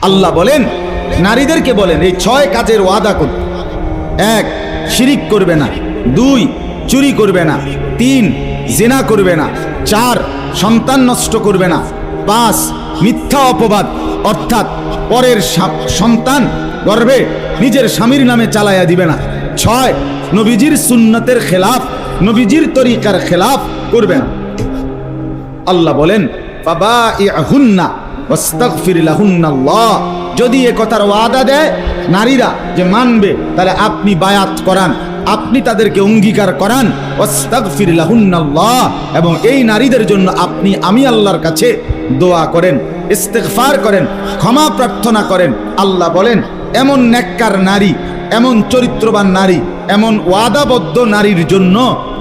আল্লাহ বলেন, নারীদেরকে বলেন এই 6 কাজের ওয়াদা করতে। 1, শিরিক করবে না। 2, চুরি করবে না। 3, জিনা করবে না। 4, সন্তান নষ্ট করবে না। 5, মিথ্যা অপবাদ অর্থাৎ পরের সন্তান গর্ভে নিজের স্বামীর নামে চালাইয়া দিবে না। 6, নবীজির সুন্নতের খেলাফ, নবীজির তরিকার খেলাফ করবে না। আল্লাহ বলেন, ফাবাইহুন্না ওয়াস্তাগফির লাহুন্নাল্লাহ। যদি এ কথার ওয়াদা দেয় নারীরা যে মানবে, তাহলে আপনি বায়াত করান, আপনি তাদেরকে অঙ্গীকার করান। ওয়াস্তাগফির লাহুন্নাল্লাহ, এবং এই নারীদের জন্য আমি আল্লাহর কাছে দোয়া করেন, ইস্তেগফার করেন, ক্ষমা প্রার্থনা করেন। আল্লাহ বলেন, এমন নেককার নারী, এমন চরিত্রবান নারী, এমন ওয়াদাবদ্ধ নারীর জন্য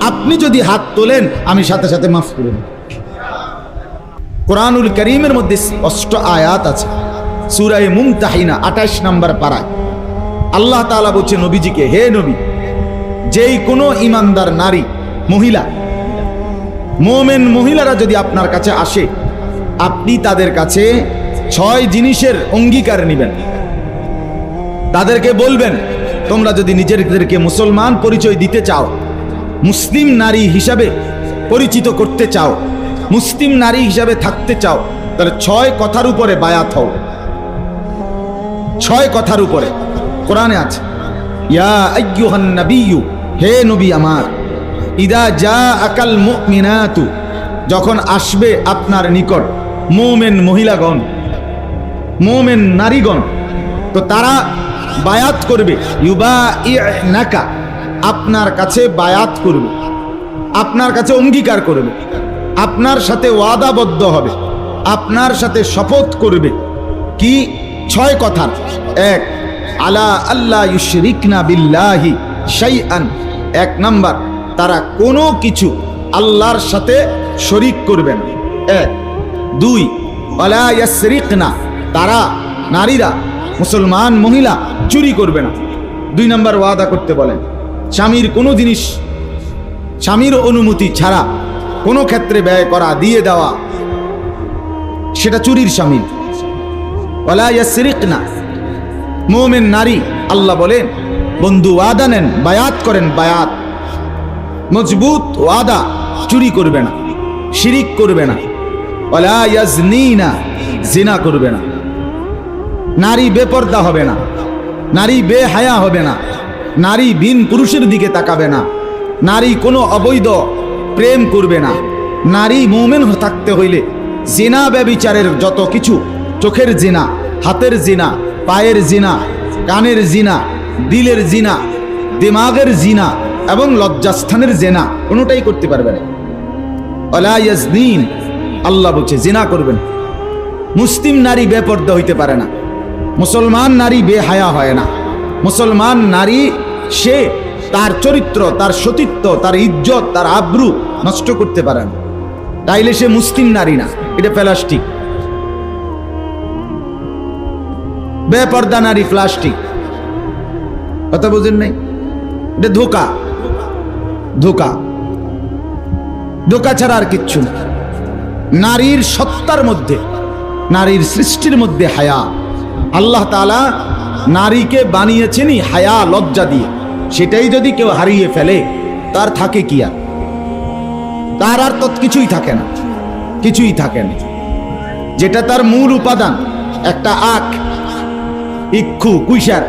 আপনি যদি হাত তোলেন, আমি সাথে সাথে মাফ করে দেব। কোরআনুল কারীমের মধ্যে স্পষ্ট আয়াত আছে, সূরা মুমতাহিনা 28 নম্বর পারায় আল্লাহ তাআলা বলছে নবীজিকে, হে নবী, যেই কোনো ইমানদার নারী, মহিলা, মুমিন মহিলারা যদি আপনার কাছে আসে, আপনি তাদের কাছে 6 জিনিসের অঙ্গীকার নেবেন। তাদেরকে বলবেন, তোমরা যদি নিজেদেরকে মুসলমান পরিচয় দিতে চাও, মুসলিম নারী হিসাবে পরিচিত করতে চাও, মুসলিম নারী হিসাবে থাকতে চাও, তাহলে 6 কথার উপরে বায়াত হও। 6 কথার উপরে কোরআনে আছে, ইয়া আইয়ুহান নাবিয়্যু, হে নবী আমার, ইদা জাআকাল মুমিনাতু, যখন আসবে আপনার নিকট মুমিন মহিলাগণ, মুমিন নারীগণ, তো তারা বায়াত করবে, ইউবাইনাকা, আপনার কাছে বায়াত করবে, আপনার কাছে অঙ্গীকার করবে, আপনার সাথে ওয়াদাবদ্ধ হবে, আপনার সাথে শপথ করবে। কি 6 কথার? 1, আলা আল্লাহ ইউশরিকনা বিল্লাহি শাইআন, 1 নাম্বার, তারা কোনো কিছু আল্লাহর সাথে শরীক করবে না। 1, 2, ওয়ালা ইয়াসরিকনা, তারা নারীরা, মুসলমান মহিলা চুরি করবে না। 2 নাম্বার ওয়াদা করতে বলেন, স্বামীর কোনো জিনিস স্বামীর অনুমতি ছাড়া কোনো ক্ষেত্রে ব্যয় করা, দিয়ে দেওয়া, সেটা চুরির শামিল। ওয়ালা ইয়াসরিকনা, মুমিন নারী, আল্লাহ বলেন, বন্ধু ওয়াদা নেন, বায়াত করেন, বায়াত মজবুত ওয়াদা, চুরি করবে না, শিরিক করবে না। ওয়ালা ইয়াজনিনা, জিনা করবে না। নারী বেপর্দা হবে না, নারী বেহায়া হবে না, নারী বিন পুরুষের দিকে তাকাবে না, নারী কোনো অবৈধ প্রেম করবে না। নারী মুমিন থাকতে হইলে জিনা ব্যভিচারের যত কিছু, চোখের জিনা, হাতের জিনা, পায়ের জিনা, কানের জিনা, দিলের জিনা, দিমাগের জিনা এবং লজ্জাস্থানের জিনা কোনোটাই করতে পারবে না। ওয়ালা ইয়াজনিন, আল্লাহ বলছে জিনা করবেন। মুসলিম নারী বেপর্দা হইতে পারে না, মুসলমান নারী বেহায়া হয় না। মুসলমান নারী সে তার চরিত্র, তার সতীত্ব, তার ইজ্জত, তার আব্রু নষ্ট করতে পারে না, তাইলে সে মুসলিম নারী না, এটা প্লাস্টিক। বেপর্দা নারী প্লাস্টিক, কথা বুঝেন নাই? এটা ধোকা, ধোকা, ধোকা ছাড়া আর কিচ্ছু না। নারীর সত্তার মধ্যে, নারীর সৃষ্টির মধ্যে হায়া, আল্লাহ তাআলা নারীকে বানিয়েছেনই হায়া, লজ্জা দিয়ে। সেটাই যদি কেউ হারিয়ে ফেলে, তার থাকে কি আর? তার আর তো কিছুই থাকে না, কিছুই থাকে না। যেটা তার মূল উপাদান, একটা আখ, ইক্ষু, কুইশার,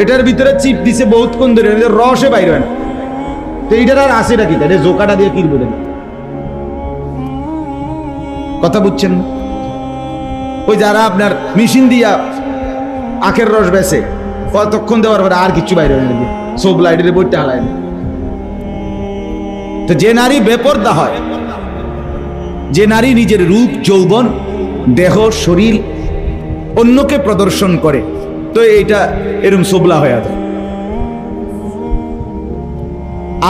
এটার ভিতরে চিপ দিছে বহুত কোন ধরে, রসে বাইর হয় না, তো এইটার আর আসে নাকি? এটা জোকাটা দিয়ে কিনবো না, কথা বুঝছেন না? ওই যারা আপনার মেশিন দিয়া আখের রস বেছে, কতক্ষণ দেওয়ার পরে আর কিছু বাইরে হয় না, সব লাইটের বইটা হালায় না। তো যে নারী বেপর্দা হয়, যে নারী নিজের রূপ, যৌবন, দেহ, শরীর অন্যকে প্রদর্শন করে, তো এইটা এরকম সোবলা হয়ে যায়,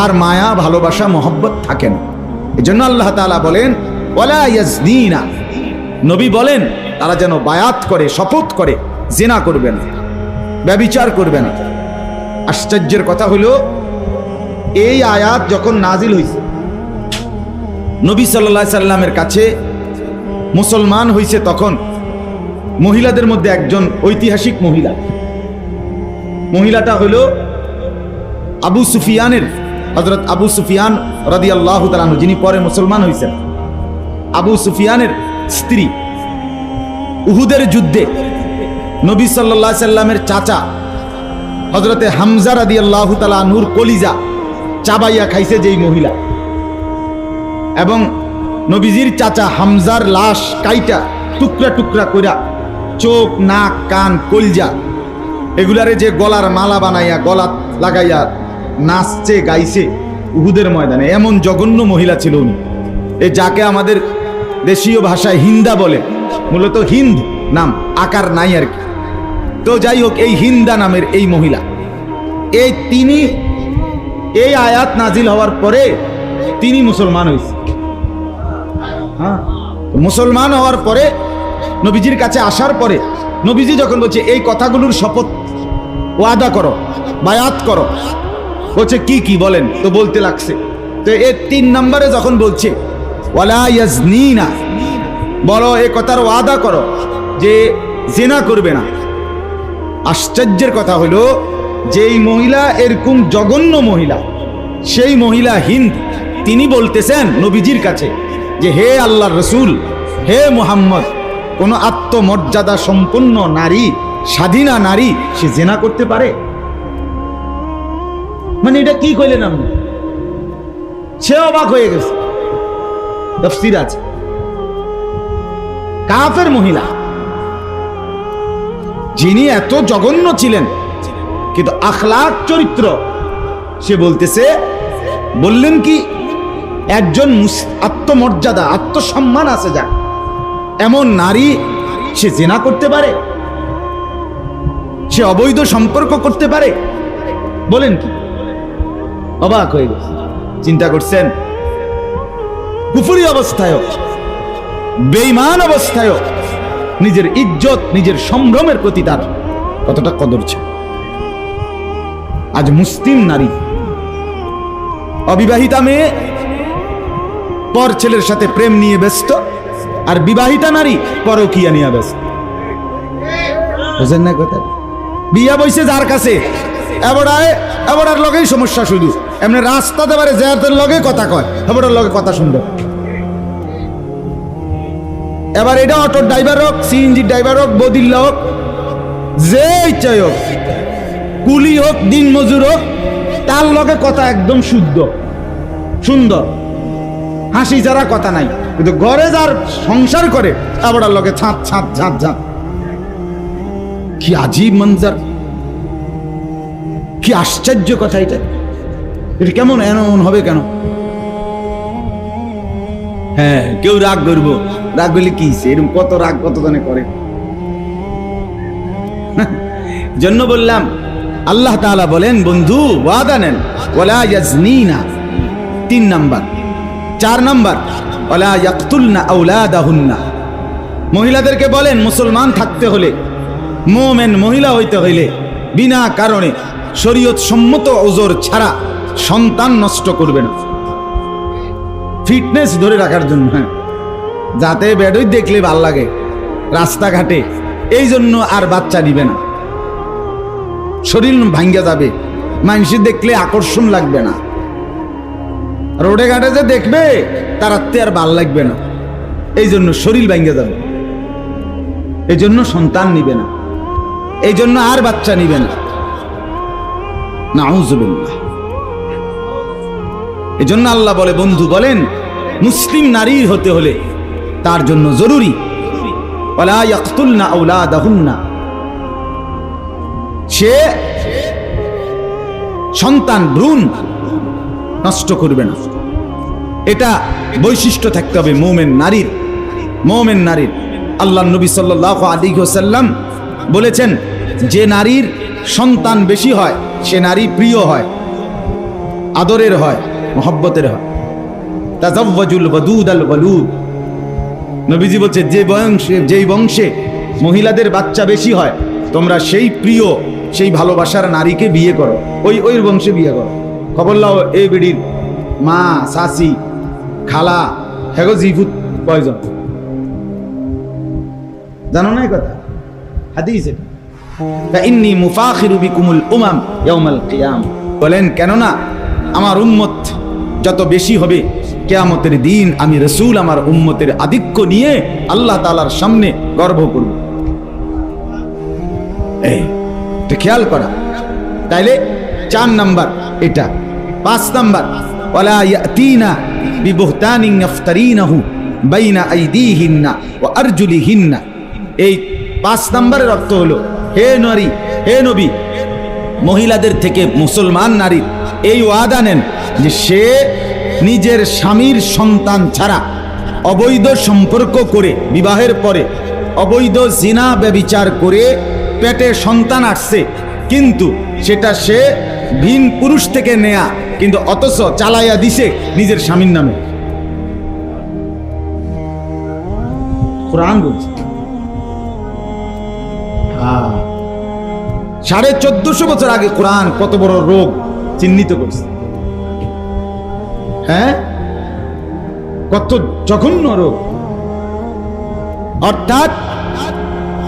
আর মায়া, ভালোবাসা, মহব্বত থাকে না। এজন্য আল্লাহ তাআলা বলেন, ওয়ালা ইয়াজনিনা, নবী বলেন তারা যেন বায়াত করে, শপথ করে, জিনা করবে না, ব্যভিচার করবে না। আশ্চর্যের কথা হলো, এই আয়াত যখন নাজিল হয়েছে, নবী সাল্লাল্লাহু আলাইহি সাল্লামের কাছে মুসলমান হয়েছে, তখন মহিলাদের মধ্যে একজন ঐতিহাসিক মহিলা। মহিলাটা হলো আবু সুফিয়ানের, হযরত আবু সুফিয়ান রাদিয়াল্লাহু তাআলা আনহু, যিনি পরে মুসলমান হয়েছেন। আবু সুফিয়ানের স্ত্রী। উহুদের যুদ্ধে নবী সাল্লাল্লাহু আলাইহি সাল্লামের চাচা হযরতে হামজা রাদিয়াল্লাহু তাআলা আনহুর কলিজা চাবাইয়া খাইছে যেই মহিলা, এবং নবীজির চাচা হামজার লাশ কাইটা টুকরা টুকরা কইরা চোখ, নাক, কান, কলজা এগুলারে যে গলার মালা বানাইয়া গলা লাগাইয়া নাচছে গাইছে উহুদের ময়দানে, এমন জঘন্য মহিলা ছিল উনি। এই যাকে আমাদের দেশীয় ভাষায় হিন্দা বলে, মূলত হিন্দ নাম, আকার নাই আর কি। তো যাই হোক, এই হিন্দা নামের এই মহিলা, তিনি এই আয়াত নাজিল হওয়ার পরে তিনি মুসলমান হয়েছে। হ্যাঁ, মুসলমান হওয়ার পরে নবীজির কাছে আসার পরে নবীজি যখন বলছে এই কথাগুলোর শপথ ওয়াদা করো, বায়াত করো, বলছে কি কি বলেন, তো বলতে লাগছে। তো এর 3 নম্বরে যখন বলছে ওয়ালা ইয়াজনিনা, বলো এই কথার ওয়াদা করো যে জিনা করবে না। আশ্চর্যের কথা হলো যেই মহিলা এরকম জঘন্য মহিলা, সেই মহিলা হিন্দ, তিনি বলতেছেন নবীজির কাছে যে হে আল্লাহর রাসূল, হে মুহাম্মদ, কোন আত্মমর্যাদা সম্পন্ন নারী, স্বাধীনা নারী, সে জিনা করতে পারে? মানে এটা কি কইলেন আপনি? সে অবাক হয়ে গেছে। তাফসীর আছে, কাফের মহিলা যিনি এত জঘন্য ছিলেন, কিন্তু আখলাক চরিত্র, সে বলতেছে, বললেন কি একজন আত্মমর্যাদা, আত্মসম্মান আছে যা, এমন নারী সে জিনা করতে পারে, সে অবৈধ সম্পর্ক করতে পারে? বলেন কি? অবাক হয়ে গেছে। চিন্তা করছেন, কুফরি অবস্থায়, বেঈমান অবস্থায় নিজের ইজ্জত, নিজের সম্ভ্রমের প্রতি তার কতটা কদর ছিল। আজ মুসলিম নারী, অবিবাহিতা মেয়ে পর ছেলের সাথে প্রেম নিয়ে ব্যস্ত, আর বিবাহিতা নারী পরকীয়া নিয়ে ব্যস্ত। বুঝেন না কথা? বিয়া বইছে যার কাছে, এবারের লগেই সমস্যা। শুধু এমনি রাস্তাতে পারে যাদের লগে কথা কয়, এবারের লগে কথা শুনবে। এবার এটা অটো ড্রাইভার হোক, সিএনজি ড্রাইভার হোক, বদিল্লা হোক, যে ইচ্ছাই হোক, কুলি হোক, দিন মজুর হোক, তার লগে কথা একদম শুদ্ধ, সুন্দর, হাসি যারা কথা নাই। কিন্তু ঘরে যার সংসার করে, আবার লগে ছাঁত ছাঁত ঝাঁত ঝাঁত। কি আজীব মঞ্জার, কি আশ্চর্য কথা এটা! এটা কেমন এমন হবে কেন? হ্যাঁ, কেউ রাগ করবো, রাগ করলে কি এরকম কত রাগ কত জনে করে। জন্য বললাম, আল্লাহ তাআলা বলেন বন্ধু ওয়াদা নেন, ওয়ালা ইয়াজনিনা 3 নাম্বার। 4 নাম্বার, ওয়ালা ইয়াকতুলনা আওলাদাহুন্না। মহিলাদেরকে বলেন মুসলমান থাকতে হলে, মুমিন মহিলা হইতে হইলে বিনা কারণে শরীয়ত সম্মত ওজর ছাড়া সন্তান নষ্ট করবে না। ফিটনেস ধরে রাখার জন্য, হ্যাঁ, যাতে বেডই দেখলে ভাল লাগে রাস্তাঘাটে, এই জন্য আর বাচ্চা নিবে না। শরীর ভাঙ্গা যাবে, মানুষ দেখলে আকর্ষণ লাগবে না, রোডে ঘাটে যে দেখবে তার আর ভাল লাগবে না, এই জন্য শরীর ভাঙ্গা যাবে, এই জন্য সন্তান নিবে না, এই জন্য আর বাচ্চা নিবে না। নাউযুবিল্লাহ। এই জন্য আল্লাহ বলে, বন্ধু বলেন মুসলিম নারী হতে হলে তার জন্য জরুরি ওয়ালা ইয়াকতুলনা আওলাদাহুন্না, সে সন্তান ভ্রূণ নষ্ট করবে না। এটা বৈশিষ্ট্য থাকতে হবে মুমিন নারীর। মুমিন নারীর আল্লাহর নবী সাল্লাল্লাহু আলাইহি ওয়াসাল্লাম বলেছেন, যে নারীর সন্তান বেশি হয় সে নারী প্রিয় হয়, আদরের হয়, মহব্বতের হয়। তাজাওয়াজুল ওয়াদুদাল ওয়ালুদ। নবীজি বলছে, যেই বংশে মহিলাদের বাচ্চা বেশি হয়, তোমরা সেই প্রিয়, সেই ভালোবাসার নারীকে বিয়ে করো, ওই বংশে বিয়ে করো। খবর লাও, এই বিড়ির মা, শাশি, খালা, হেগো জিফুত কয়জন জানো না এই কথা? হাদিস এটা। ফাইন্নী মুফাখিরু বিকুমুল উমাম ইয়াউমাল কিয়ামা, বলেন কেননা আমার উম্মত যত বেশি হবে কিয়ামতের দিন আমি রাসূল আমার উম্মতের আধিক্য নিয়ে আল্লাহ তাআলার সামনে গর্ব করব। এই তো খেয়াল করা। তাইলে 4 নাম্বার এটা। 5 নাম্বার ওয়ালা ইয়াতিনা বিবুহতানিন ইফতারিনাহু বাইনা আইদিহিন্না ওয়া আরজুলিহিন্না। এই 5 নাম্বারের অর্থ হলো, হে নারী, হে নবী, মহিলাদের থেকে মুসলমান নারী এই ওয়াদা নেন যে সে নিজের স্বামীর সন্তান ছাড়া অবৈধ সম্পর্ক করে, বিবাহের পরে অবৈধ জিনা ব্যভিচার করে পেটে সন্তান আসছে, কিন্তু সেটা সে ভিন পুরুষ থেকে নেয়া, কিন্তু অথচ চালাইয়া দিছে নিজের স্বামীর নামে। কোরআন বলছে। 1450 বছর আগে কোরআন কত বড় রোগ চিহ্নিত করছে। হ্যাঁ, কত জঘন্য রোগ। অর্থাৎ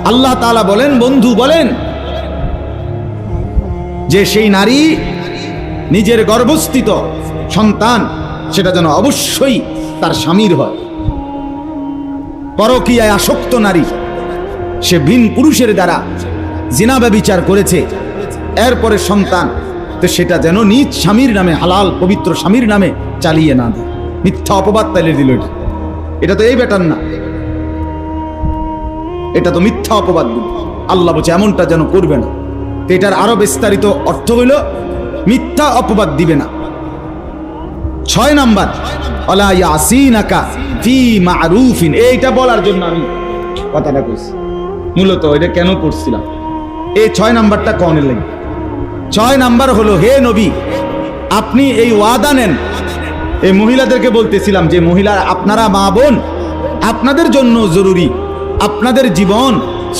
আল্লাহ তাআলা বলেন, বন্ধু বলেন যে সেই নারী নিজের গর্ভস্থিত সন্তান সেটা যেন অবশ্যই তার স্বামীর হয়। পরকীয়ায় আসক্ত নারী, সে ভিন পুরুষের দ্বারা জিনা ব্যভিচার করেছে, এরপরে সন্তান, তো সেটা যেন নিজ স্বামীর নামে, হালাল পবিত্র স্বামীর নামে চালিয়ে না দেয়। মিথ্যা অপবাদ তাইলে দিল। এটা তো এই বেটার না, এটা তো মিথ্যা অপবাদ দিল। আল্লাহ বলছে এমনটা যেন করবে না। তো এটার আরো বিস্তারিত অর্থ হইল মিথ্যা অপবাদ দিবে না। 6 নাম্বার ওয়ালা ইয়াসিনাকা ফি মারুফিন। এইটা বলার জন্য আমি কথাটা কইছি, মূলত এটা কেন করছিলাম, এই 6 নাম্বারটা কোনের লাগে। 6 নাম্বার হলো, হে নবী, আপনি এই ওয়াদা নেন। এই মহিলাদেরকে বলতেছিলাম যে মহিলা, আপনারা মা বোন, আপনাদের জন্য জরুরি আপনাদের জীবন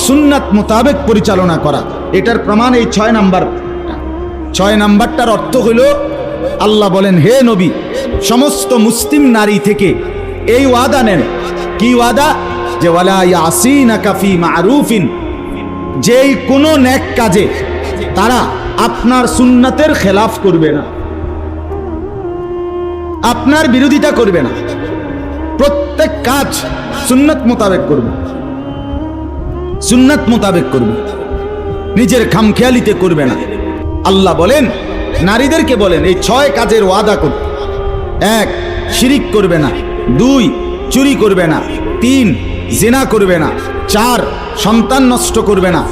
সুন্নাত মোতাবেক পরিচালনা করা। এটার প্রমাণ এই 6 নাম্বার। 6 নাম্বারটার অর্থ হইল, আল্লাহ বলেন, হে নবী, সমস্ত মুসলিম নারী থেকে এই ওয়াদা নেন। কি ওয়াদা? যে ওয়ালা ইয়াসিনাকা ফি মারুফিন, যেই কোনো নেক কাজে তারা আপনার সুন্নাতের খেলাফ করবে না, আপনার বিরোধিতা করবে না, প্রত্যেক কাজ সুন্নাত মোতাবেক করবে, সুন্নাত মোতাবেক করবে, নিজের খামখেয়ালিতে করবে না। আল্লাহ বলেন, নারীদেরকে বলেন এই 6 কাজের ওয়াদা করতে। 1, শিরিক করবে না। 2, চুরি করবে না। 3, জিনা করবে না। 4, সন্তান নষ্ট করবে না।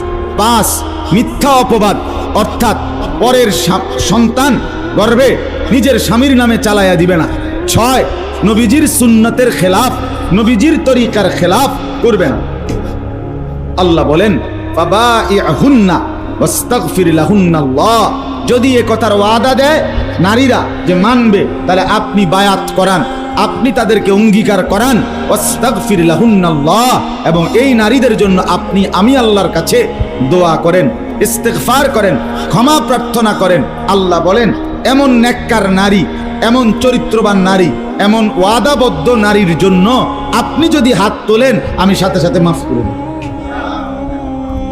5, মিথ্যা অপবাদ অর্থাৎ পরের সন্তান গর্ভে নিজের স্বামীর নামে চালাইয়া দিবে না। 6, নবীজির সুন্নতের খেলাফ, নবীজির তরিকার খেলাফ করবে না। আল্লাহ বলেন, ফাবাইহুন্না ওয়াস্তাগফির লাহুন্নাল্লাহ। যদি এ কথার ওয়াদা দেয় নারীরা যে মানবে, তাহলে আপনি বায়াত করান, আপনি তাদেরকে অঙ্গীকার করান। ওয়াস্তাগফির লাহুন্নাল্লাহ, এবং এই নারীদের জন্য আপনি আমি আল্লাহর কাছে দোয়া করেন, ইস্তিগফার করেন, ক্ষমা প্রার্থনা করেন। আল্লাহ বলেন, এমন নেককার নারী, এমন চরিত্রবান নারী, এমন ওয়াদাবদ্ধ নারীর জন্য আপনি যদি হাত তোলেন, আমি সাথে সাথে মাফ করে দেব।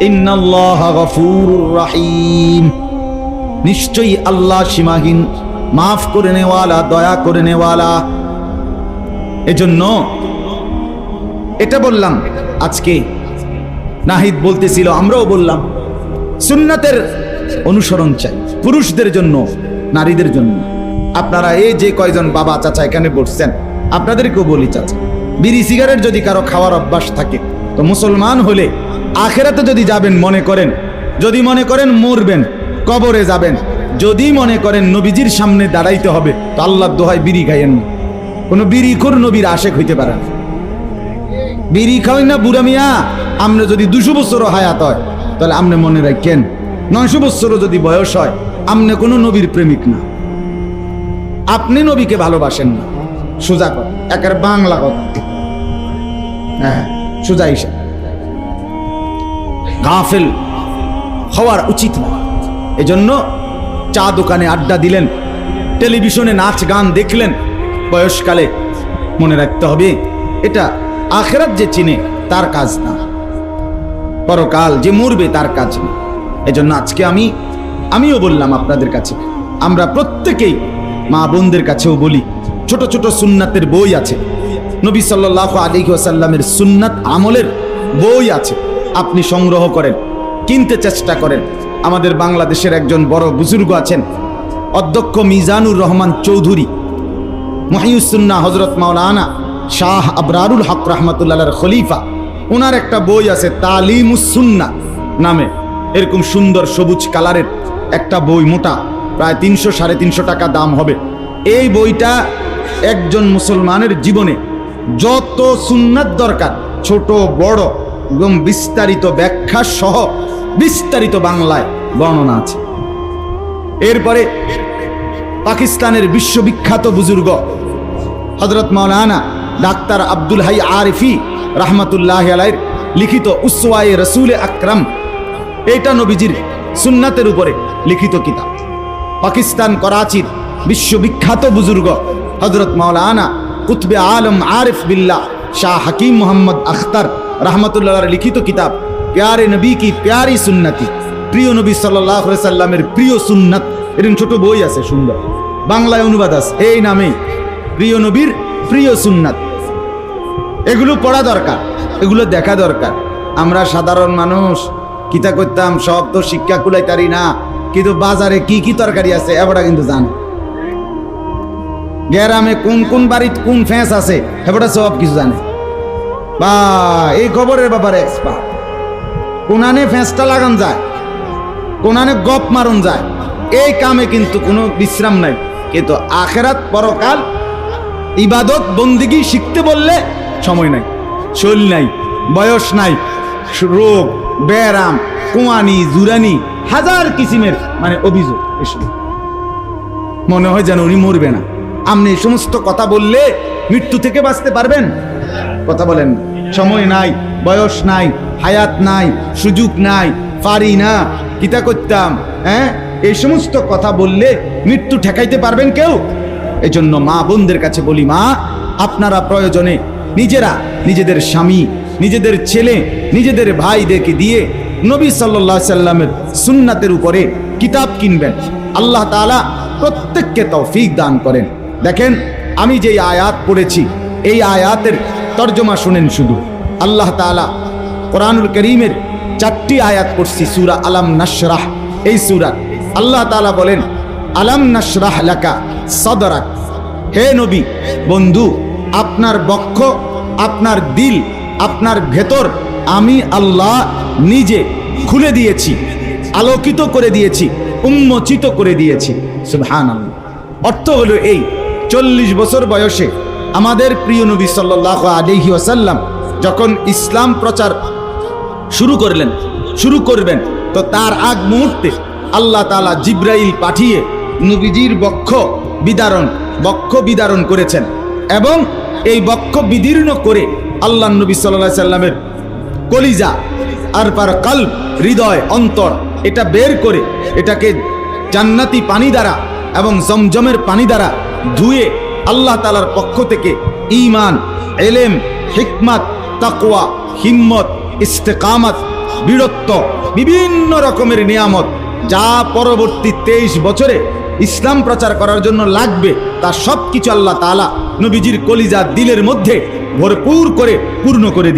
ইন্নাল্লাহা গফুরুর রহিম, নিশ্চয়ই আল্লাহ সীমাহীন মাফ করে নেওয়ালা, দয়া করে নেওয়ালা। এজন্য এটা বললাম আজকে। নাহিদ বলতেছিল, আমরাও বললাম, সুন্নাতের অনুসরণ চাই, পুরুষদের জন্য, নারীদের জন্য। আপনারা এই যে কয়জন বাবা চাচা এখানে বসছেন, আপনাদেরকেও বলি, চাচা, বিড়ি সিগারেট যদি কারো খাওয়ার অভ্যাস থাকে, তো মুসলমান হলে আখেরাতে যদি যাবেন, মনে করেন, যদি মনে করেন মরবেন, কবরে যাবেন, যদি মনে করেন নবীজির সামনে দাঁড়াইতে হবে, তো আল্লাহর দোহাই বিড়ি খাইয়েন না। কোন বিড়িখোর নবীর আশেক হইতে পারে না। বিড়ি খাওয়াই না বুড়া মিয়া, আমরা যদি 200 বছরও হায়াত হয়, তাহলে আপনি মনে রাখেন 900 বছরও যদি বয়স হয়, আপনি কোনো নবীর প্রেমিক না, আপনি নবীকে ভালোবাসেন না। সোজা কথা, একের বাংলা কথা, হ্যাঁ, সোজা হিসাব। গাফেল হওয়ার উচিত না। এজন্য চা দোকানে আড্ডা দিলেন, টেলিভিশনে নাচ গান দেখলেন, বয়সকালে মনে রাখতে হবে এটা আখেরাত যে চিনে তার কাজ না। পরকাল যে মরবে তার কাজ নেই। এজন্য আজকে আমিও বললাম আপনাদের কাছে, আমরা প্রত্যেকেই মা বোনদের কাছেও বলি, ছোট ছোট সুন্নাতের বই আছে, নবী সাল্লাল্লাহু আলাইহি ওয়াসাল্লামের সুন্নাত আমলের বই আছে, আপনি সংগ্রহ করেন, কিনতে চেষ্টা করেন। আমাদের বাংলাদেশের একজন বড় বুজুর্গ আছেন, অধ্যক্ষ মিজানুর রহমান চৌধুরী, মুহিউসসুন্নাহ হযরত মাওলানা শাহ আবরারুল হক রাহমাতুল্লাহর খলিফা, ওনার একটা বই আছে তালিমুস সুন্নাহ নামে, এরকম সুন্দর সবুজ কালারের একটা বই, মোটা, প্রায় 300-350 টাকা দাম হবে। এই বইটা একজন মুসলমানের জীবনে যত সুন্নাত দরকার, ছোট বড় এবং বিস্তারিত ব্যাখ্যা সহ বিস্তারিত বাংলায় বর্ণনা আছে। এরপরে পাকিস্তানের বিশ্ববিখ্যাত বুজুর্গ হযরত মাওলানা ডাক্তার আব্দুল হাই আরিফি রাহমাতুল্লাহি আলাইহির লিখিত উসওয়ায়ে রাসূলে আকরাম, এটা নবীজির সুন্নাতের উপরে লিখিত কিতাব। পাকিস্তান করাচির বিশ্ববিখ্যাত বুজুর্গ হযরত মাওলানা কুতবে আলম আরিফ বিল্লাহ শাহ হাকিম মোহাম্মদ আখতার রাহমাতুল্লাহর লিখিত কিতাব প্যারে নবী কি প্যারি সুন্নতি, প্রিয় নবী সাল্লাল্লাহু আলাইহি সাল্লামের প্রিয় সুন্নাত, এরকম ছোট বই আছে সুন্দর, বাংলায় অনুবাদ আছে এই নামে, প্রিয় নবীর প্রিয় সুন্নাত। এগুলো পড়া দরকার, এগুলো দেখা দরকার। আমরা সাধারণ মানুষ কিতা করতাম, সব তো শিক্ষা কুলাইতারি না, কিন্তু বাজারে কি কি তরকারি আছে এবারটা কিন্তু জানে, গ্রামে কোন কোন বাড়িতে কোন ফ্যাঁস আছে এবারটা সব কিছু জানে। বা এই খবরের ব্যাপারে এক্সপার্ট। কোনানে ফ্যাঁসটা লাগান যায়, কোনানে গপ মারন যায়, এই কামে কিন্তু কোনো বিশ্রাম নাই। কিন্তু আখেরাত পরকাল ইবাদত বন্দিগি শিখতে বললে সময় নাই, শরীর নাই, বয়স নাই, রোগ ব্যারাম, কুয়ানি জুরানি, হাজার কিসিমের মানে অভিযোগ। এসব মনে হয় যেন উনি মরবে না। আপনি এই সমস্ত কথা বললে মৃত্যু থেকে বাঁচতে পারবেন? কথা বলেন, সময় নাই, বয়স নাই, হায়াত নাই, সুযোগ নাই, পারি না, কিতা করতাম, হ্যাঁ, এই সমস্ত কথা বললে মৃত্যু ঠেকাইতে পারবেন কেউ? এজন্য মা বোনদের কাছে বলি, মা আপনারা প্রয়োজনে নিজেরা নিজেদের স্বামী, নিজেদের ছেলে, নিজেদের ভাইদেরকে দিয়ে নবী সাল্লাল্লাহু আলাইহি সাল্লামের সুন্নাতের উপরে কিতাব কিনবেন। আল্লাহ তাআলা প্রত্যেককে তৌফিক দান করেন। দেখেন, আমি যে আয়াত পড়েছি এই আয়াতের তর্জমা শুনেন শুধু। আল্লাহ তাআলা কোরআনুল কারীমের 4টি আয়াত পড়ছি, সূরা আলাম নাশরাহ, এই সূরা আল্লাহ তাআলা বলেন, আলাম নাশরাহ লাকা সাদরাক, হে নবী বন্ধু, আপনার বক্ষ, আপনার দিল, আপনার ভেতর আমি আল্লাহ নিজে খুলে দিয়েছি, আলোকিত করে দিয়েছি, উন্মোচিত করে দিয়েছি। সুবহানাল্লাহ। অর্থ হলো এই, 40 বছর বয়সে আমাদের প্রিয় নবী সাল্লাল্লাহু আলাইহি ওয়াসাল্লাম যখন ইসলাম প্রচার শুরু করবেন, তো তার আগ মুহূর্তে আল্লাহ তাআলা জিবরাইল পাঠিয়ে নবীজির বক্ষ বিদারণ করেছেন, এবং এই বক্ষ বিদীর্ণ করে আল্লাহ নবী সাল্লাল্লাহু আলাইহি সাল্লামের কলিজা আর পার কলব, হৃদয়, অন্তর, এটা বের করে এটাকে জান্নাতি পানি দ্বারা এবং জমজমের পানি দ্বারা ধুয়ে আল্লাহ তাআলার পক্ষ থেকে ঈমান, ইলম, হিকমত, তাকওয়া, হিম্মত, ইস্তেকামত, বীরত্ব, বিভিন্ন রকমের নিয়ামত যা পরবর্তী 23 বছরে ইসলাম প্রচার করার জন্য লাগবে, তা সব কিছু আল্লাহ তাআলা নবীজির কলিজা দিলের মধ্যে ভরপুর করে পূর্ণ করে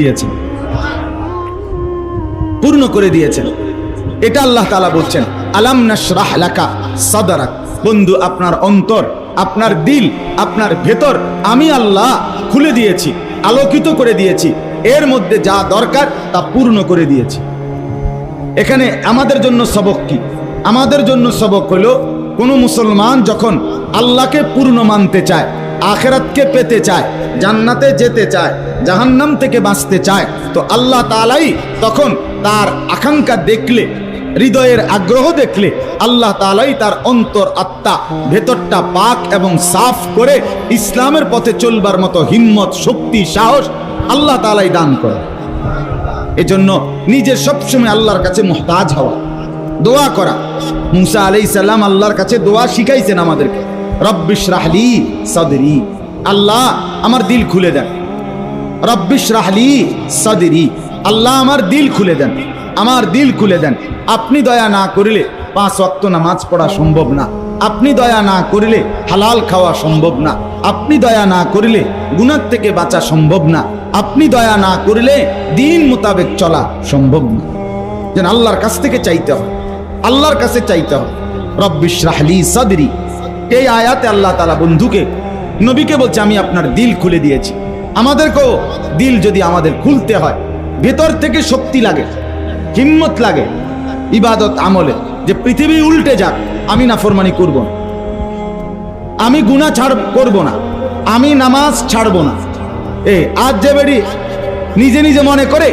দিয়েছেন। এটা আল্লাহ তাআলা বলছেন, আলাম নাশরাহ লাকা সাদরাক, বন্ধু আপনার অন্তর, আপনার দিল, আপনার ভেতর আমি আল্লাহ খুলে দিয়েছি, আলোকিত করে দিয়েছি, এর মধ্যে যা দরকার তা পূর্ণ করে দিয়েছি। এখানে আমাদের জন্য সবক কি? আমাদের জন্য সবক হলো, কোনো মুসলমান যখন আল্লাহকে পূর্ণ মানতে চায়, আখিরাতকে পেতে চায়, জান্নাতে যেতে চায়, জাহান্নাম থেকে বাঁচতে চায়, তো আল্লাহ তাআলাই তখন তার আকাঙ্ক্ষা দেখলে, হৃদয়ের আগ্রহ দেখলে আল্লাহ তাআলাই তার অন্তর, আত্মা, ভেতরটা পাক এবং সাফ করে ইসলামের পথে চলবার মতো হিম্মত, শক্তি, সাহস আল্লাহ তাআলাই দান করে। এজন্য নিজে সবসময় আল্লাহর কাছে মুহতাজ হওয়া, দোয়া করা। মুসা আলাইহিস সালাম আল্লাহর কাছে দোয়া শিখাইছেন আমাদেরকে, রব্বিশরাহ লি সাদরি, আল্লাহ আমার দিল খুলে দেন। রব্বিশরাহ লি সাদরি, আল্লাহ আমার দিল খুলে দেন। আমার দিল খুলে দেন। আপনি দয়া না করিলে 5 ওয়াক্ত নামাজ পড়া সম্ভব না। আপনি দয়া না করিলে হালাল খাওয়া সম্ভব না। আপনি দয়া না করিলে গুনাহ থেকে বাঁচা সম্ভব না। আপনি দয়া না করিলে দিন মোতাবেক চলা সম্ভব না। যেন আল্লাহর কাছ থেকে চাইতে হয়, আল্লাহর কাছে চাইতে হয়। রব্বিশরাহ লি সাদরি, এই আয়াতে আল্লাহ তাআলা বন্ধুকে, নবীকে বলছে আমি আপনার দিল খুলে দিয়েছি। আমাদেরকেও দিল যদি আমাদের খুলতে হয়, ভেতর থেকে শক্তি লাগে, হিম্মত লাগে ইবাদত আমলে, যে পৃথিবী উল্টে যাক আমি নাফরমানি করব না, আমি গুনাহ করব না, আমি নামাজ ছাড়ব না। আজ যে বেড়ি নিজে নিজে মনে করে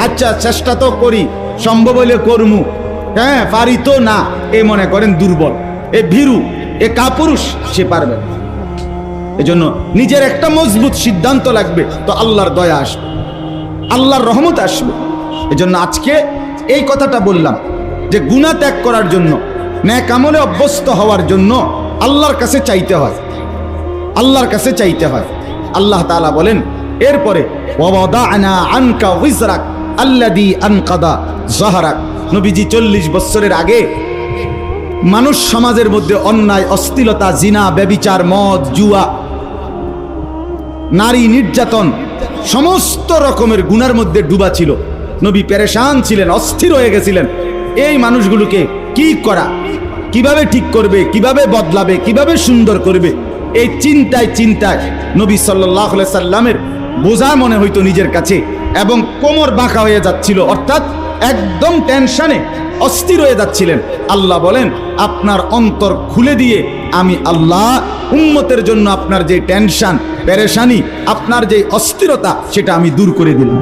আচ্ছা চেষ্টা তো করি, সম্ভব হইলে করমু, হ্যাঁ পারি তো না, এ মনে করেন দুর্বল, এ ভীরু, এ কাপুরুষ, সে পারবে না। এজন্য নিজের একটা মজবুত সিদ্ধান্ত লাগবে, তো আল্লাহর দয়া আসবে, আল্লাহর রহমত আসবে। এজন্য আজকে এই কথাটা বললাম যে গুনাহ ত্যাগ করার জন্য, নেক আমলে অভ্যস্ত হওয়ার জন্য আল্লাহর কাছে চাইতে হয়, আল্লাহর কাছে চাইতে হয়। আল্লাহ তাআলা বলেন এরপরে ওয়াদানা আনকা উযরাক আল্লাযী আনকাদা যাহরাক। নবীজি 40 বছরের আগে মানুষ সমাজের মধ্যে অন্যায়, অশ্লীলতা, জিনা, ব্যভিচার, মদ, জুয়া, নারী নির্যাতন, সমস্ত রকমের গুনার মধ্যে ডুবা ছিল। নবী পেরেশান ছিলেন, অস্থির হয়ে গেছিলেন। এই মানুষগুলোকে কি করা, কিভাবে ঠিক করবে, কিভাবে বদলাবে, কিভাবে সুন্দর করবে, এই চিন্তায় চিন্তায় নবী সাল্লাল্লাহু আলাইহি সাল্লামের বোঝা মনে হইতো নিজের কাছে, এবং কোমর বাঁকা হয়ে যাচ্ছিল, অর্থাৎ একদম টেনশনে অস্থির হয়ে যাচ্ছিলেন। আল্লাহ বলেন আপনার অন্তর খুলে দিয়ে আমি আল্লাহ উম্মতের জন্য আপনার যে টেনশন, পেরেশানি, আপনার যে অস্থিরতা, সেটা আমি দূর করে দিলাম,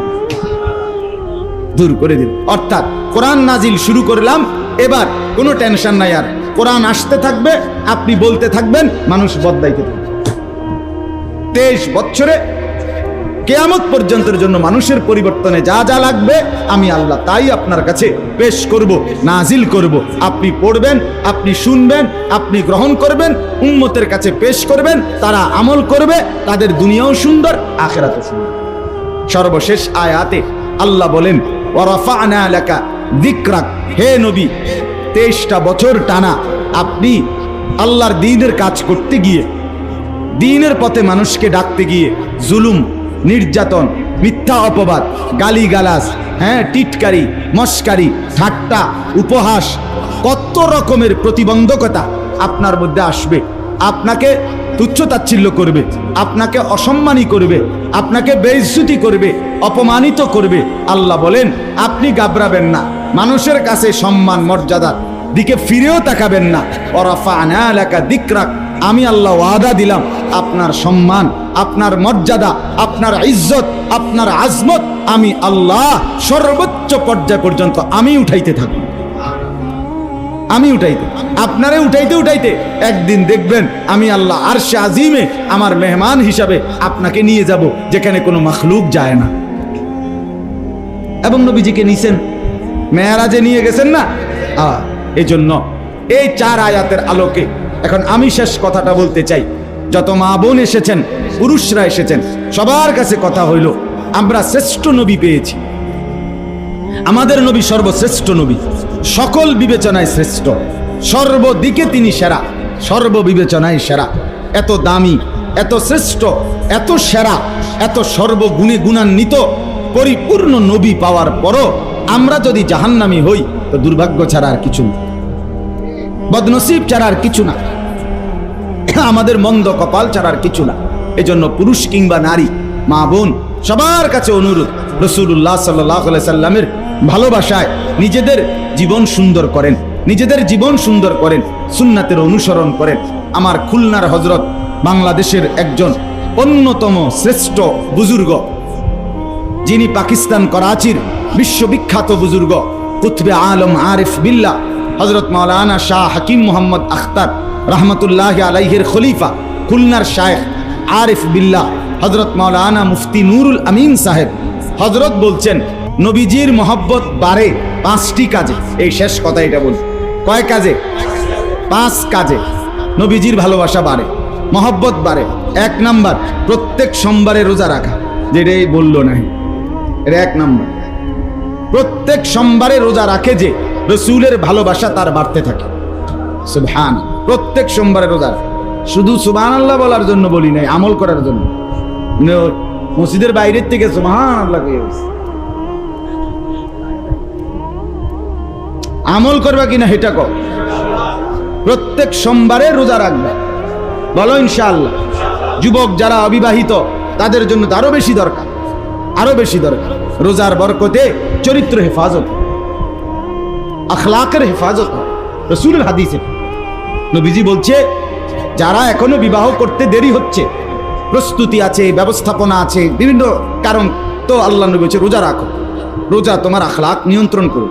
দূর করে দিলাম। অর্থাৎ কোরআন নাজিল শুরু করলাম, এবার কোনো টেনশন নাই আর। কোরআন আসতে থাকবে, আপনি বলতে থাকবেন, মানুষ বদলাইতে থাকবে। 23 বছরে কিয়ামত পর্যন্তের জন্য মানুষের পরিবর্তনে যা যা লাগবে আমি আল্লাহ তাই আপনার কাছে পেশ করব, নাজিল করব। আপনি পড়বেন, আপনি শুনবেন, আপনি গ্রহণ করবেন, উম্মতের কাছে পেশ করবেন, তারা আমল করবে, তাদের দুনিয়াও সুন্দর, আখিরাতও সুন্দর। সর্বশেষ আয়াতে আল্লাহ বলেন ওয়ারাফা'না লাকা যিকরাক, হে নবী 23টা বছর টানা আপনি আল্লাহর দ্বীনের কাজ করতে গিয়ে, দ্বীনের পথে মানুষকে ডাকতে গিয়ে জুলুম, নির্যাতন, মিথ্যা অপবাদ, গালিগালাজ, টিটকারি, মস্কারি, ঠাট্টা, উপহাস, কত রকমের প্রতিবন্ধকতা আপনার মধ্যে আসবে। আপনাকে তুচ্ছতাচ্ছিল্য করবে, আপনাকে অসম্মানী করবে, আপনাকে বেইজ্জতি করবে, অপমানিত করবে। আল্লাহ বলেন আপনি ঘাবড়াবেন না, মানুষের কাছে সম্মান মর্যাদার দিকে ফিরেও তাকাবেন না। ওয়ারাফা'না লাকা যিকরাক, আমি আল্লাহ ওয়াদা দিলাম আপনার সম্মান, আপনার মর্যাদা, আপনার ইজ্জত, আপনার আজমত আমি আল্লাহ সর্বোচ্চ পর্যায় পর্যন্ত আমি উঠাইতে থাকব, আমি উঠাইতে, আপনারে উঠাইতে উঠাইতে একদিন দেখবেন আমি আল্লাহ আরশে আজিমে আমার মেহমান হিসাবে আপনাকে নিয়ে যাব, যেখানে কোনো মাখলুক যায় না। এবং নবীজিকে নিছেন, মেরাজে নিয়ে গেছেন না। এই জন্য এই 4 আয়াতের আলোকে এখন আমি শেষ কথাটা বলতে চাই। যত মা বোন এসেছেন, পুরুষরা এসেছেন, সবার কাছে কথা হইল আমরা শ্রেষ্ঠ নবী পেয়েছি। আমাদের নবী সর্বশ্রেষ্ঠ নবী, সকল বিবেচনায় শ্রেষ্ঠ, সর্বদিকে তিনি সেরা, সর্ববিবেচনায় সেরা। এত দামি, এত শ্রেষ্ঠ, এত সেরা, এত সর্বগুণে গুণান্বিত পরিপূর্ণ নবী পাওয়ার পরও আমরা যদি জাহান্নামী হই তো দুর্ভাগ্য ছাড়া আর কিছু না, বদনসিব ছাড়া আর কিছু না, আমাদের মন্দ কপাল ছাড়া আর কিছু না। এজন্য পুরুষ কিংবা নারী, মা বোন, সবার কাছে অনুরোধ, রাসূলুল্লাহ সাল্লাল্লাহু আলাইহি সাল্লামের ভালোবাসায় নিজেদের জীবন সুন্দর করেন, নিজেদের জীবন সুন্দর করেন, সুন্নাতের অনুসরণ করেন। আমার খুলনার হযরত, বাংলাদেশের একজন অন্যতম শ্রেষ্ঠ বুজুর্গ, যিনি পাকিস্তান করাচির বিশ্ববিখ্যাত বুজুর্গ, কুতবে আলম আরিফ বিল্লাহ হযরত মাওলানা শাহ হাকিম মোহাম্মদ আখতার রহমতুল্লাহ আলাইহির খলিফা, খুলনার শায়েখ আরিফ বিল্লাহ হযরত মাওলানা মুফতি নুরুল আমিন সাহেব হযরত বলছেন নবীজির মহব্বত বাড়ে 5টি কাজে। এই শেষ কথা এটা বল, কয় কাজে? 5 কাজে নবীজির ভালোবাসা বাড়ে, মহব্বত বাড়ে। 1 নাম্বার, প্রত্যেক সোমবারে রোজা রাখা, যেটাই বললো নাই, এটা 1 নাম্বার। প্রত্যেক সোমবারে রোজা রাখে যে রসুলের ভালোবাসা তার বাড়তে থাকে। সুবহান, প্রত্যেক সোমবারে রোজা রাখে। শুধু সুবহানাল্লাহ বলার জন্য বলি নাই, আমল করার জন্য। মসজিদের বাইরের থেকে সুবহানাল্লাহ আমল করবা কিনা সেটা কর। প্রত্যেক সোমবারে রোজা রাখবে, বলো ইনশাআল্লাহ। যুবক যারা অবিবাহিত তাদের জন্য তো আরো বেশি দরকার, আরো বেশি দরকার। রোজার বরকতে চরিত্র হেফাজত, আখলাকের হেফাজত। রাসূলের হাদিসে নবীজি বলছে, যারা এখনো বিবাহ করতে দেরি হচ্ছে, প্রস্তুতি আছে, ব্যবস্থাপনা আছে, বিভিন্ন কারণ, তো আল্লাহ নবী বলছে রোজা রাখো, রোজা তোমার আখলাক নিয়ন্ত্রণ করো।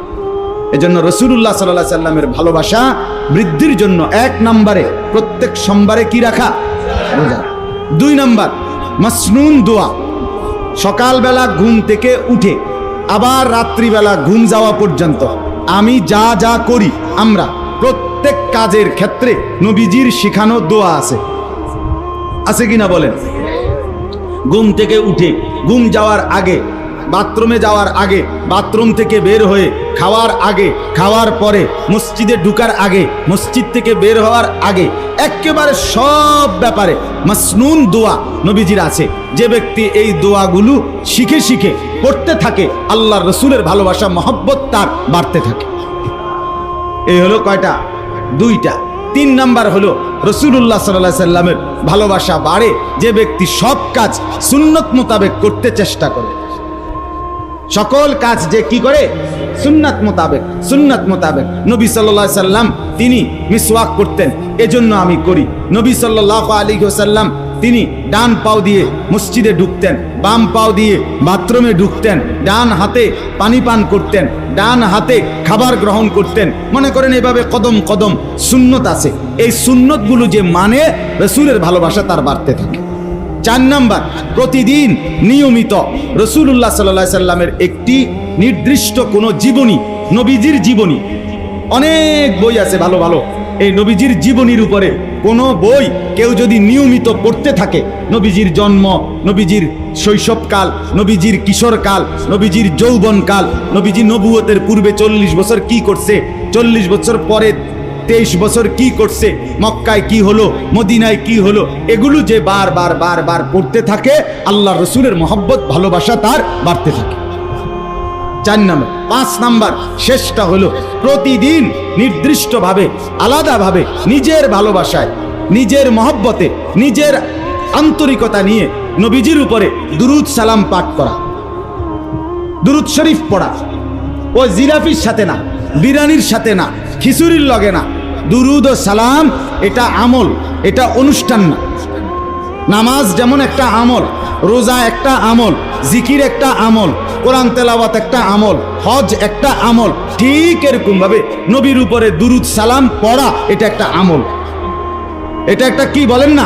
এজন্য রাসূলুল্লাহ সাল্লাল্লাহু আলাইহি সাল্লামের ভালোবাসা বৃদ্ধির জন্য 1 নম্বরে প্রত্যেক সোমবারে কি রাখা? রোজা। 2 নম্বর মাসনুন দোয়া। সকালবেলা ঘুম থেকে উঠে আবার রাত্রিবেলা ঘুম যাওয়া পর্যন্ত আমি যা যা করি, আমরা প্রত্যেক কাজের ক্ষেত্রে নবীজির শিখানো দোয়া আছে, আছে কিনা বলেন? ঘুম থেকে উঠে, ঘুম যাওয়ার আগে, বাথরুমে যাওয়ার আগে, বাথরুম থেকে বের হয়ে, খাওয়ার আগে, খাওয়ার পরে, মসজিদে ঢুকার আগে, মসজিদ থেকে বের হওয়ার আগে, একেবারে সব ব্যাপারে মাসনুন দোয়া নবীজির আছে। যে ব্যক্তি এই দোয়াগুলো শিখে শিখে পড়তে থাকে, আল্লাহর রসুলের ভালোবাসা মহব্বত তার বাড়তে থাকে। এই হলো কয়টা? 2টা। 3 নাম্বার হলো রাসূলুল্লাহ সাল্লাল্লাহু আলাইহি সাল্লামের ভালোবাসা বাড়ে যে ব্যক্তি সব কাজ সুন্নত মোতাবেক করতে চেষ্টা করে। সকল কাজ যে কি করে? সুন্নাত মোতাবেক, সুন্নাত মোতাবেক। নবী সাল্লাল্লাহু আলাইহি সাল্লাম তিনি মিসওয়াক করতেন, এজন্য আমি করি। নবী সাল্লাল্লাহু আলাইহি ওয়াসাল্লাম তিনি ডান পাও দিয়ে মসজিদে ঢুকতেন, বাম পাও দিয়ে বাথরুমে ঢুকতেন, ডান হাতে পানি পান করতেন, ডান হাতে খাবার গ্রহণ করতেন। মনে করেন এভাবে কদম কদম সুন্নত আছে। এই সুন্নতগুলো যে মানে, রাসূলের ভালোবাসা তার বাড়তে থাকে। 4 নাম্বার, প্রতিদিন নিয়মিত রাসূলুল্লাহ সাল্লাল্লাহু আলাইহি সাল্লামের একটি নির্দিষ্ট কোনো জীবনী, নবীজির জীবনী, অনেক বই আছে ভালো ভালো, এই নবীজির জীবনীর উপরে কোনো বই কেউ যদি নিয়মিত পড়তে থাকে, নবীজির জন্ম, নবীজির শৈশবকাল, নবীজির কিশোরকাল, নবীজির যৌবনকাল, নবীজি নবুয়তের পূর্বে 40 বছর কি করছে, 40 বছর পরে 23 বছর কি করছে, মক্কায় কি হলো, মদিনায় কি হলো, এগুলো যে বারবার বারবার পড়তে থাকে, আল্লাহ রসুলের মহব্বত ভালোবাসা তার বাড়তে থাকে। 4 নাম্বার। 5 নাম্বার, শেষটা হলো প্রতিদিন নির্দিষ্টভাবে আলাদাভাবে নিজের ভালোবাসায়, নিজের মহব্বতে, নিজের আন্তরিকতা নিয়ে নবীজির উপরে দুরুদ সালাম পাঠ করা, দুরুদ শরীফ পড়া। ও জিলাপির সাথে না, বিরিয়ানির সাথে না, খিচুড়ির লগে না। দুরুদ ও সালাম এটা আমল, এটা অনুষ্ঠান না। নামাজ যেমন একটা আমল, রোজা একটা আমল, জিকির একটা আমল, কোরআন তেলাওয়াত একটা আমল, হজ একটা আমল, ঠিক এরকম ভাবে নবীর উপরে দুরুদ সালাম পড়া এটা একটা আমল। এটা একটা কি বলেন না,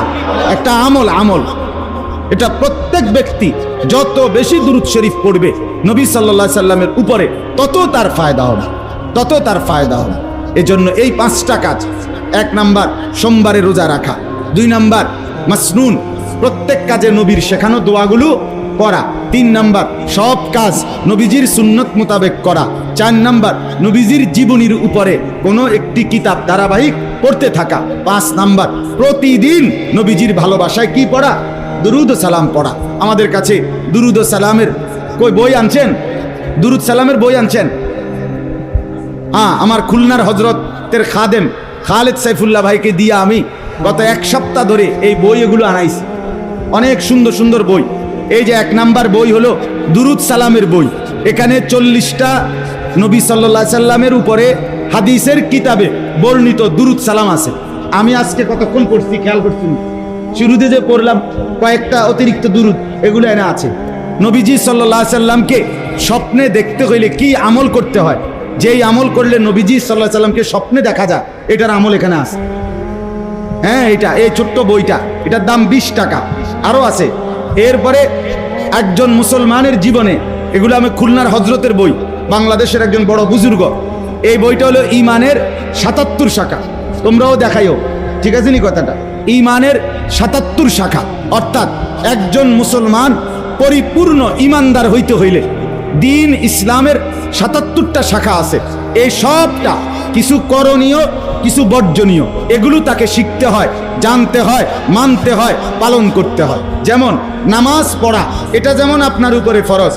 একটা আমল। আমল এটা প্রত্যেক ব্যক্তি যত বেশি দুরুদ শরীফ পড়বে নবী সাল্লাল্লাহু আলাইহি সাল্লামের উপরে, তত তার ফায়দা হবে, তত তার ফায়দা হবে। এজন্য এই 5টা কাজ: 1 নাম্বার সোমবারে রোজা রাখা, 2 নাম্বার মাসনুন প্রত্যেক কাজে নবীর শেখানো দোয়াগুলো করা, 3 নাম্বার সব কাজ নবীজির সুন্নত মোতাবেক করা, 4 নাম্বার নবীজির জীবনীর উপরে কোনো একটি কিতাব ধারাবাহিক পড়তে থাকা, 5 নাম্বার প্রতিদিন নবীজির ভালোবাসায় কি পড়া? দুরুদ ও সালাম পড়া। আমাদের কাছে দুরুদ ও সালামের কই বই আনছেন? দুরুদ সালামের বই আনছেন? হ্যাঁ, আমার খুলনার হজরতের খাদেম খালেদ সাইফুল্লাহ ভাইকে দিয়ে আমি গত 1 সপ্তাহ ধরে এই বই এগুলো আনাইছি। অনেক সুন্দর সুন্দর বই। এই যে 1 নাম্বার বই হলো দুরুদ সালামের বই। এখানে 40টা নবী সাল্লাল্লাহু আলাইহি সাল্লামের উপরে হাদিসের কিতাবে বর্ণিত দুরুদ সালাম আছে। আমি আজকে কতক্ষণ পড়ছি খেয়াল করছি, শুরুতে যে পড়লাম কয়েকটা অতিরিক্ত দুরুদ, এগুলো এনে আছে। নবীজি সাল্লাল্লাহু আলাইহি সাল্লামকে স্বপ্নে দেখতে হইলে কি আমল করতে হয়, যেই আমল করলে নবীজি সাল্লাল্লাহু আলাইহি সাল্লামকে স্বপ্নে দেখা যায়, এটার আমল এখানে আছে। হ্যাঁ, এটা এই ছোট্ট বইটা, এটার দাম 20 টাকা। আরো আছে। এরপরে একজন মুসলমানের জীবনে, এগুলো আমি খুলনার হজরতের বই, বাংলাদেশের একজন বড় বুজুর্গ। এই বইটা হলো ইমানের 77 শাখা। তোমরাও দেখাইও, ঠিক আছে নি কথাটা? ইমানের 77 শাখা, অর্থাৎ একজন মুসলমান পরিপূর্ণ ইমানদার হইতে হইলে দিন ইসলামের ৭৭টা শাখা আছে। এই সবটা কিছু করণীয়, কিছু বর্জনীয়, এগুলো তাকে শিখতে হয়, জানতে হয়, মানতে হয়, পালন করতে হয়। যেমন নামাজ পড়া, এটা যেমন আপনার উপরে ফরজ,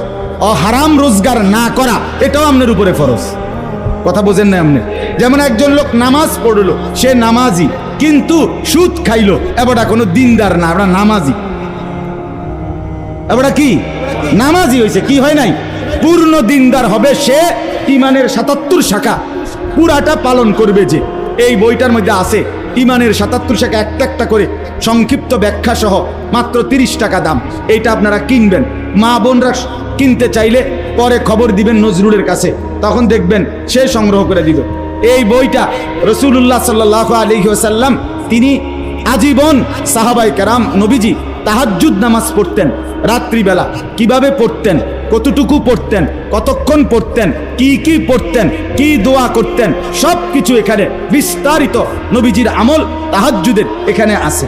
হারাম রোজগার না করা এটাও আপনার উপরে ফরজ। কথা বোঝেন না আপনি? যেমন একজন লোক নামাজ পড়লো, সে নামাজি, কিন্তু সুদ খাইলো, এবারটা কোনো দিনদার না, আমরা নামাজি। এবারটা কি নামাজি হয়েছে, কি হয় নাই? পূর্ণ দিনদার হবে সে, ইমানের ৭৭ শাখা পুরাটা পালন করবে। যে এই বইটার মধ্যে আছে ইমানের ৭৭ শাখা, একটা একটা করে সংক্ষিপ্ত ব্যাখ্যা সহ, মাত্র ৩০ টাকা দাম। এইটা আপনারা কিনবেন। মা বোনরা কিনতে চাইলে পরে খবর দিবেন নজরুলের কাছে, তখন দেখবেন সে সংগ্রহ করে দিল। এই বইটা রাসূলুল্লাহ সাল্লাল্লাহু আলাইহি ওয়াসাল্লাম তিনি আজীবন সাহাবায়ে কেরাম, নবীজি তাহাজ্জুদ নামাজ পড়তেন রাত্রিবেলা, কিভাবে পড়তেন, কতটুকু পড়তেন, কতক্ষণ পড়তেন, কি কি পড়তেন, কি দোয়া করতেন, সব কিছু এখানে বিস্তারিত নবীজির আমল তাহাজ্জুদের এখানে আছে।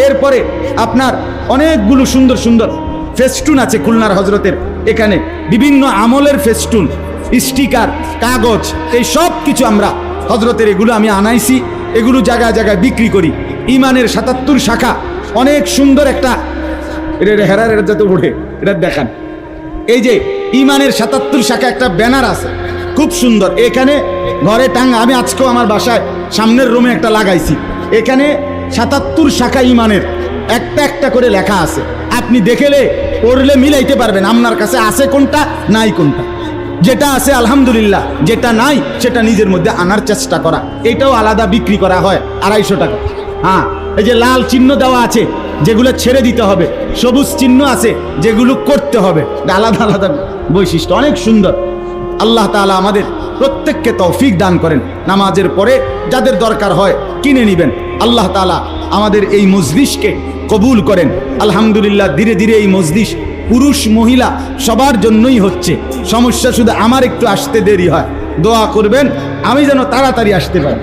এরপরে আপনার অনেকগুলো সুন্দর সুন্দর ফেস্টুন আছে খুলনার হজরতের এখানে, বিভিন্ন আমলের ফেস্টুন, স্টিকার, কাগজ, এই সব কিছু আমরা হজরতের এগুলো আমি আনাইছি, এগুলো জায়গায় জায়গায় বিক্রি করি। ইমানের ৭৭ শাখা, অনেক সুন্দর একটা, এটা হেরার যাতে উঠে, এটা দেখান। এই যে ইমানের ৭৭ শাখা একটা ব্যানার আছে, খুব সুন্দর, এখানে ঘরে টাঙ্গা। আমি আজকেও আমার বাসায় সামনের রুমে একটা লাগাইছি। এখানে ৭৭ শাখা ইমানের একটা একটা করে লেখা আছে। আপনি দেখলে পড়লে মিলাইতে পারবেন আপনার কাছে আছে কোনটা, নাই কোনটা। যেটা আছে আলহামদুলিল্লাহ, যেটা নাই সেটা নিজের মধ্যে আনার চেষ্টা করা। এটাও আলাদা বিক্রি করা হয় ২৫০ টাকা। হ্যাঁ, এই যে লাল চিহ্ন দেওয়া আছে যেগুলো ছেড়ে দিতে হবে, সবুজ চিহ্ন আছে যেগুলো করতে হবে, আলাদা আলাদা বৈশিষ্ট্য, অনেক সুন্দর। আল্লাহ তাআলা আমাদের প্রত্যেককে তৌফিক দান করেন। নামাজের পরে যাদের দরকার হয় কিনে নেবেন। আল্লাহ তাআলা আমাদের এই মজলিসকে কবুল করেন। আলহামদুলিল্লাহ, ধীরে ধীরে এই মজলিস পুরুষ মহিলা সবার জন্যই হচ্ছে। সমস্যা শুধু আমার একটু আসতে দেরি হয়, দোয়া করবেন আমি যেন তাড়াতাড়ি আসতে পারি,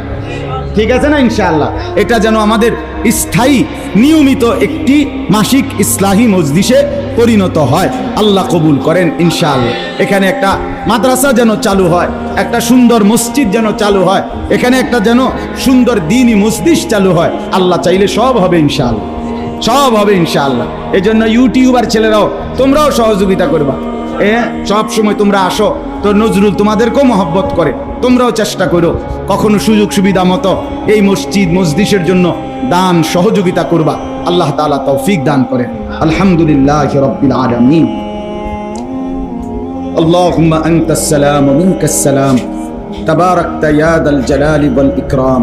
ঠিক আছে না? ইনশাআল্লাহ এটা যেন আমাদের স্থায়ী নিয়মিত একটি মাসিক ইসলাহি মজলিসে পরিণত হয়। আল্লাহ কবুল করেন ইনশাআল্লাহ। এখানে একটা মাদ্রাসা যেন চালু হয়, একটা সুন্দর মসজিদ যেন চালু হয়, এখানে একটা যেন সুন্দর দ্বীনি মজলিস চালু হয়। আল্লাহ চাইলে সব হবে ইনশাআল্লাহ, সব হবে ইনশাআল্লাহ। এই জন্য ইউটিউবার ছেলেরাও তোমরাও সহযোগিতা করবা। সব সময় তোমরা আসো, তো নজরুল তোমাদেরকেও মহব্বত করে, তোমরাও চেষ্টা করো কখনো সুযোগ সুবিধা মতো এই মসজিদ মজলিসের জন্য দান সহযোগিতা করবা। আল্লাহ তাআলা তৌফিক দান করেন। আলহামদুলিল্লাহি রাব্বিল আলামিন। আল্লাহুম্মা আনতাস সালাম ওয়া মিনকাস সালাম, তাবারাকতা ইয়া যাল জালালি ওয়াল ইকরাম।